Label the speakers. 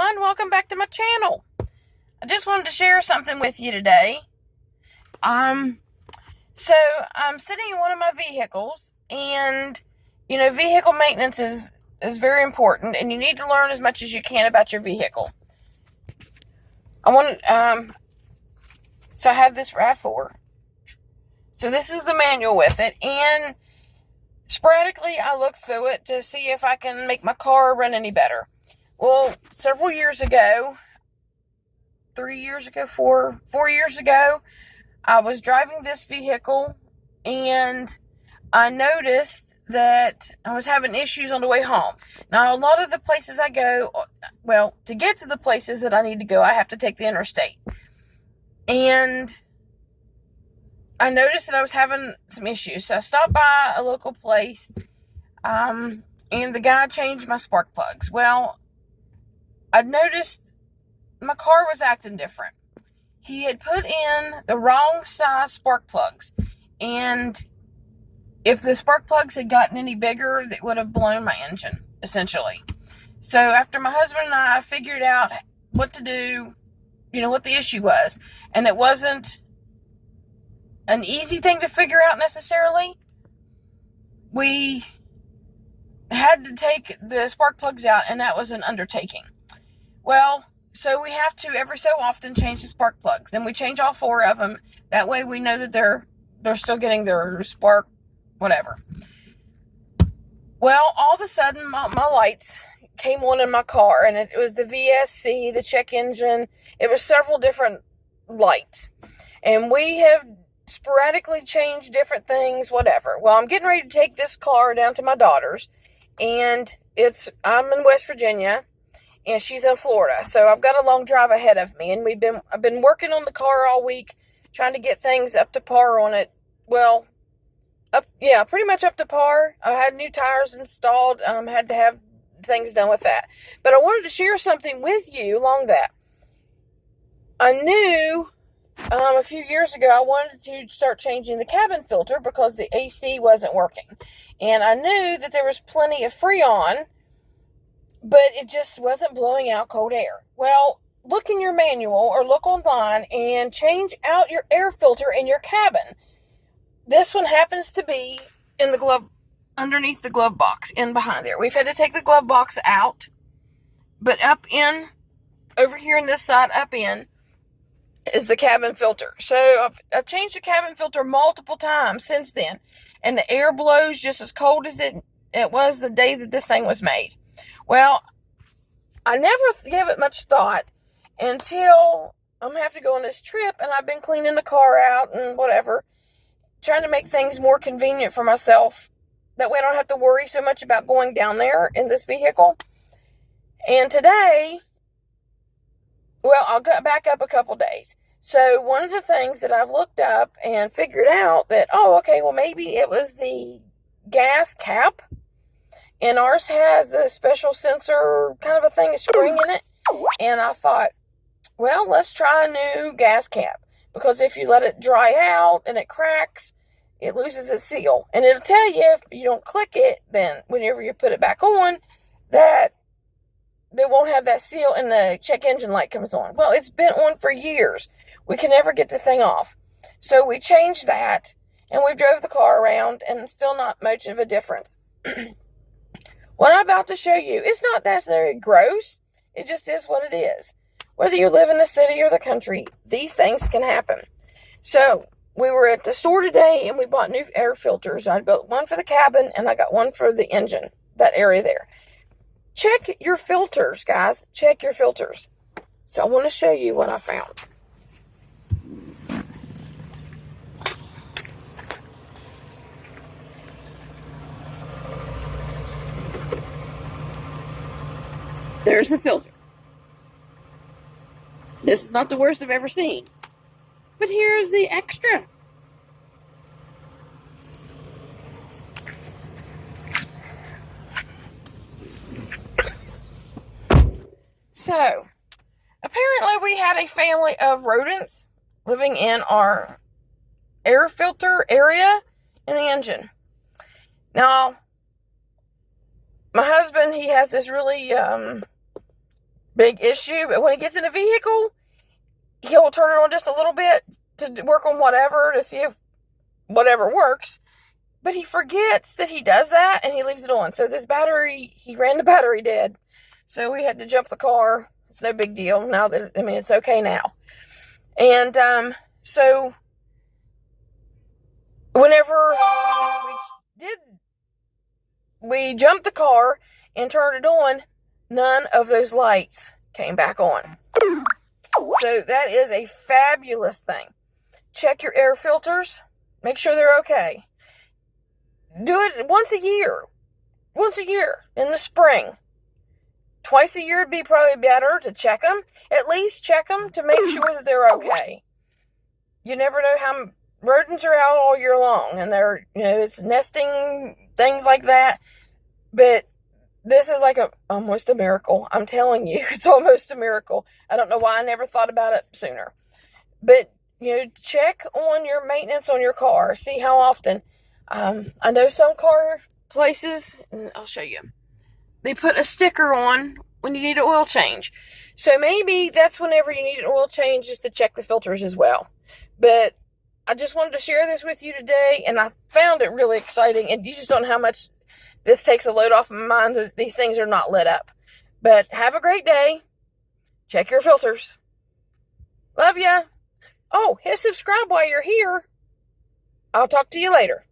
Speaker 1: everyone, welcome back to my channel. I just wanted to share something with you today. So I'm sitting in one of my vehicles, and vehicle maintenance is very important, and you need to learn as much as you can about your vehicle. So I have this RAV4. So this is the manual with it, and sporadically I look through it to see if I can make my car run any better. Well, several years ago, 4 years ago, I was driving this vehicle, and I noticed that I was having issues on the way home. Now, a lot of the places I go, to get to the places that I need to go, I have to take the interstate. And I noticed that I was having some issues. So I stopped by a local place, and the guy changed my spark plugs. Well, I noticed my car was acting different. He had put in the wrong size spark plugs, and if the spark plugs had gotten any bigger, it would have blown my engine, essentially. So after my husband and I figured out what to do, what the issue was, and it wasn't an easy thing to figure out necessarily, we had to take the spark plugs out, and that was an undertaking. Well, so we have to every so often change the spark plugs, and we change all 4 of them. That way we know that they're still getting their spark, whatever. Well, all of a sudden my lights came on in my car, and it was the VSC, the check engine. It was several different lights, and we have sporadically changed different things, whatever. Well, I'm getting ready to take this car down to my daughter's, and I'm in West Virginia, and she's in Florida. So I've got a long drive ahead of me, and I've been working on the car all week, trying to get things up to par on it. Well, pretty much up to par. I had new tires installed. Had to have things done with that. But I wanted to share something with you along that. I knew a few years ago I wanted to start changing the cabin filter because the AC wasn't working. And I knew that there was plenty of Freon, but it just wasn't blowing out cold air. Well, look in your manual or look online and change out your air filter in your cabin. This one happens to be in the glove, underneath the glove box, in behind there. We've had to take the glove box out, but over here in this side, up in, is the cabin filter. So I've changed the cabin filter multiple times since then, and the air blows just as cold as it was the day that this thing was made. Well, I never gave it much thought until I'm going to have to go on this trip, and I've been cleaning the car out and whatever, trying to make things more convenient for myself. That way I don't have to worry so much about going down there in this vehicle. And today, I'll go back up a couple days. So one of the things that I've looked up and figured out that, maybe it was the gas cap. And ours has the special sensor kind of a thing, a spring in it. And I thought, let's try a new gas cap. Because if you let it dry out and it cracks, it loses its seal. And it'll tell you if you don't click it, then whenever you put it back on, that they won't have that seal and the check engine light comes on. Well, it's been on for years. We can never get the thing off. So we changed that, and we drove the car around, and still not much of a difference. What I'm about to show you, it's not necessarily gross. It just is what it is. Whether you live in the city or the country, these things can happen. So we were at the store today, and we bought new air filters. I built one for the cabin, and I got one for the engine, that area there. Check your filters, guys. Check your filters. So I want to show you what I found. There's the filter. This is not the worst I've ever seen. But here's the extra. So, apparently we had a family of rodents living in our air filter area in the engine. Now, my husband, he has this really big issue. But when he gets in a vehicle, he'll turn it on just a little bit to work on whatever, to see if whatever works. But he forgets that he does that, and he leaves it on. So this battery, he ran the battery dead. So we had to jump the car. It's no big deal now that, it's okay now. And so whenever we jumped the car and turned it on, none of those lights came back on. So that is a fabulous thing. Check your air filters. Make sure they're okay. Do it once a year. Once a year in the spring. Twice a year would be probably better to check them. At least check them to make sure that they're okay. You never know how rodents are out all year long, and they're, it's nesting, things like that. But this is like almost a miracle. I'm telling you, it's almost a miracle. I don't know why I never thought about it sooner. But, check on your maintenance on your car. See how often. I know some car places, and I'll show you, they put a sticker on when you need an oil change. So maybe that's whenever you need an oil change, just to check the filters as well. But I just wanted to share this with you today, and I found it really exciting. And you just don't know how much this takes a load off my mind that these things are not lit up. But have a great day. Check your filters. Love ya. Oh, hit subscribe while you're here. I'll talk to you later.